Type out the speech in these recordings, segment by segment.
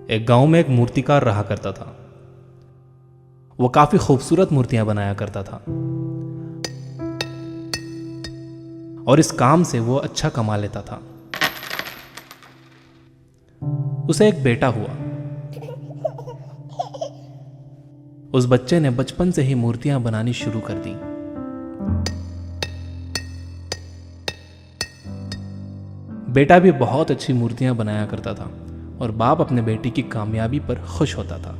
एक गांव में एक मूर्तिकार रहा करता था। वो काफी खूबसूरत मूर्तियां बनाया करता था और इस काम से वो अच्छा कमा लेता था। उसे एक बेटा हुआ। उस बच्चे ने बचपन से ही मूर्तियां बनानी शुरू कर दी। बेटा भी बहुत अच्छी मूर्तियां बनाया करता था और बाप अपने बेटे की कामयाबी पर खुश होता था।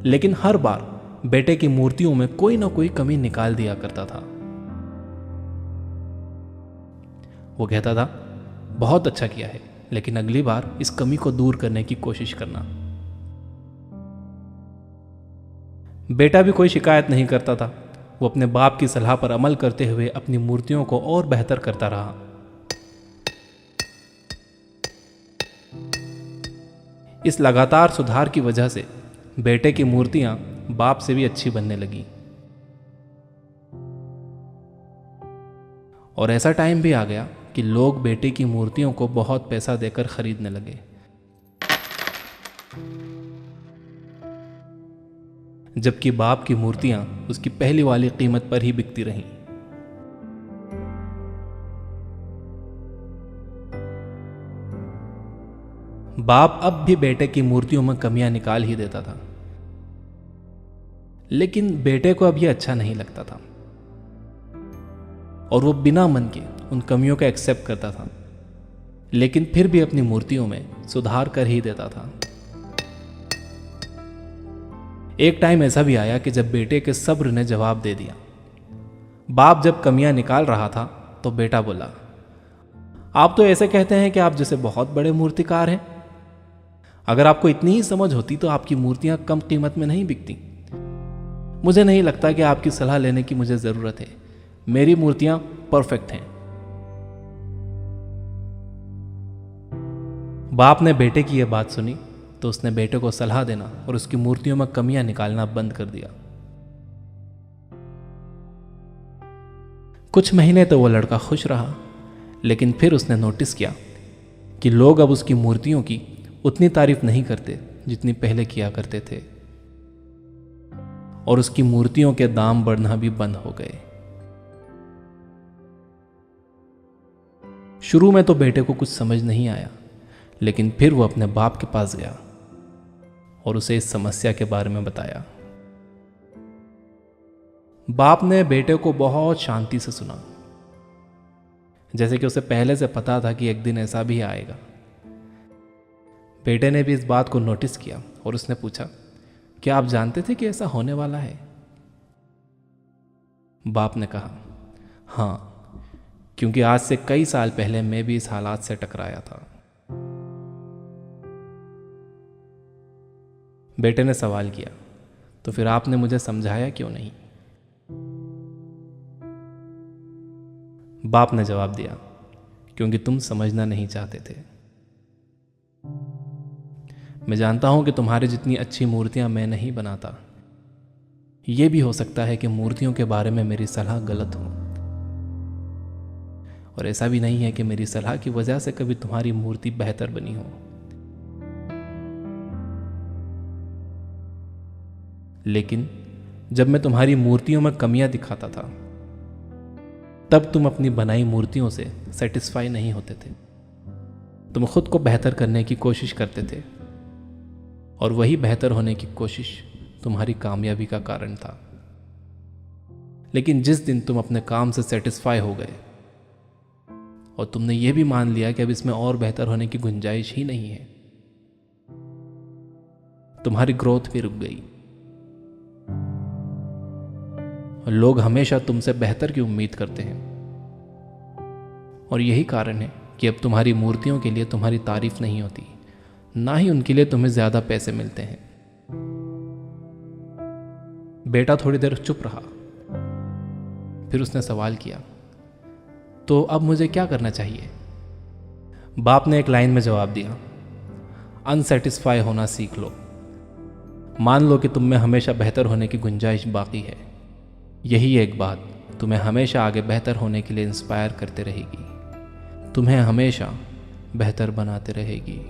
लेकिन हर बार बेटे की मूर्तियों में कोई ना कोई कमी निकाल दिया करता था। वो कहता था, बहुत अच्छा किया है, लेकिन अगली बार इस कमी को दूर करने की कोशिश करना। बेटा भी कोई शिकायत नहीं करता था। वो अपने बाप की सलाह पर अमल करते हुए अपनी मूर्तियों को और बेहतर करता रहा। इस लगातार सुधार की वजह से बेटे की मूर्तियां बाप से भी अच्छी बनने लगी। और ऐसा टाइम भी आ गया कि लोग बेटे की मूर्तियों को बहुत पैसा देकर खरीदने लगे। जबकि बाप की मूर्तियां उसकी पहली वाली कीमत पर ही बिकती रहीं। बाप अब भी बेटे की मूर्तियों में कमियां निकाल ही देता था, लेकिन बेटे को अब यह अच्छा नहीं लगता था और वो बिना मन के उन कमियों को एक्सेप्ट करता था, लेकिन फिर भी अपनी मूर्तियों में सुधार कर ही देता था। एक टाइम ऐसा भी आया कि जब बेटे के सब्र ने जवाब दे दिया। बाप जब कमियां निकाल रहा था तो बेटा बोला, आप तो ऐसे कहते हैं कि आप जैसे बहुत बड़े मूर्तिकार हैं। अगर आपको इतनी ही समझ होती तो आपकी मूर्तियां कम कीमत में नहीं बिकती। मुझे नहीं लगता कि आपकी सलाह लेने की मुझे जरूरत है। मेरी मूर्तियां परफेक्ट हैं। बाप ने बेटे की यह बात सुनी तो उसने बेटे को सलाह देना और उसकी मूर्तियों में कमियां निकालना बंद कर दिया। कुछ महीने तो वो लड़का खुश रहा, लेकिन फिर उसने नोटिस किया कि लोग अब उसकी मूर्तियों की उतनी तारीफ नहीं करते जितनी पहले किया करते थे और उसकी मूर्तियों के दाम बढ़ना भी बंद हो गए। शुरू में तो बेटे को कुछ समझ नहीं आया, लेकिन फिर वो अपने बाप के पास गया और उसे इस समस्या के बारे में बताया। बाप ने बेटे को बहुत शांति से सुना, जैसे कि उसे पहले से पता था कि एक दिन ऐसा भी आएगा। बेटे ने भी इस बात को नोटिस किया और उसने पूछा, क्या आप जानते थे कि ऐसा होने वाला है? बाप ने कहा, हाँ, क्योंकि आज से कई साल पहले मैं भी इस हालात से टकराया था। बेटे ने सवाल किया, तो फिर आपने मुझे समझाया क्यों नहीं? बाप ने जवाब दिया, क्योंकि तुम समझना नहीं चाहते थे। मैं जानता हूं कि तुम्हारी जितनी अच्छी मूर्तियां मैं नहीं बनाता। यह भी हो सकता है कि मूर्तियों के बारे में मेरी सलाह गलत हो, और ऐसा भी नहीं है कि मेरी सलाह की वजह से कभी तुम्हारी मूर्ति बेहतर बनी हो। लेकिन जब मैं तुम्हारी मूर्तियों में कमियां दिखाता था, तब तुम अपनी बनाई मूर्तियों से सेटिस्फाई नहीं होते थे। तुम खुद को बेहतर करने की कोशिश करते थे और वही बेहतर होने की कोशिश तुम्हारी कामयाबी का कारण था। लेकिन जिस दिन तुम अपने काम से सेटिस्फाई हो गए और तुमने यह भी मान लिया कि अब इसमें और बेहतर होने की गुंजाइश ही नहीं है, तुम्हारी ग्रोथ भी रुक गई। और लोग हमेशा तुमसे बेहतर की उम्मीद करते हैं, और यही कारण है कि अब तुम्हारी मूर्तियों के लिए तुम्हारी तारीफ नहीं होती, ना ही उनके लिए तुम्हें ज्यादा पैसे मिलते हैं। बेटा थोड़ी देर चुप रहा, फिर उसने सवाल किया, तो अब मुझे क्या करना चाहिए? बाप ने एक लाइन में जवाब दिया, अनसेटिस्फाई होना सीख लो। मान लो कि तुम में हमेशा बेहतर होने की गुंजाइश बाकी है। यही एक बात तुम्हें हमेशा आगे बेहतर होने के लिए इंस्पायर करते रहेगी, तुम्हें हमेशा बेहतर बनाते रहेगी।